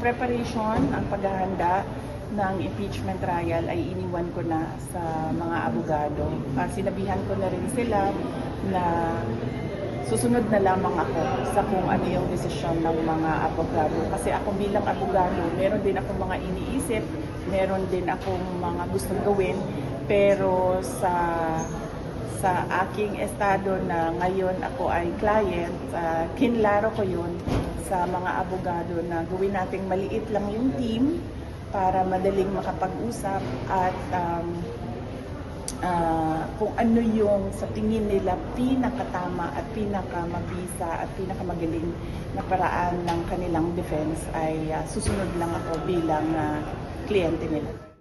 preparation, ang paghahanda ng impeachment trial ay iniwan ko na sa mga abogado. Sinabihan ko na rin sila na susunod na lamang ako sa kung ano yung desisyon ng mga abogado. Kasi ako bilang abogado, meron din akong mga iniisip, meron din akong mga gustong gawin, pero sa aking estado na ngayon ako ay client, kinlaro ko yun sa mga abogado na gawin nating maliit lang yung team para madaling makapag-usap at kung ano yung sa tingin nila pinakatama at pinakamabisa at pinakamagaling na paraan ng kanilang defense ay susunod lang ako bilang kliyente nila.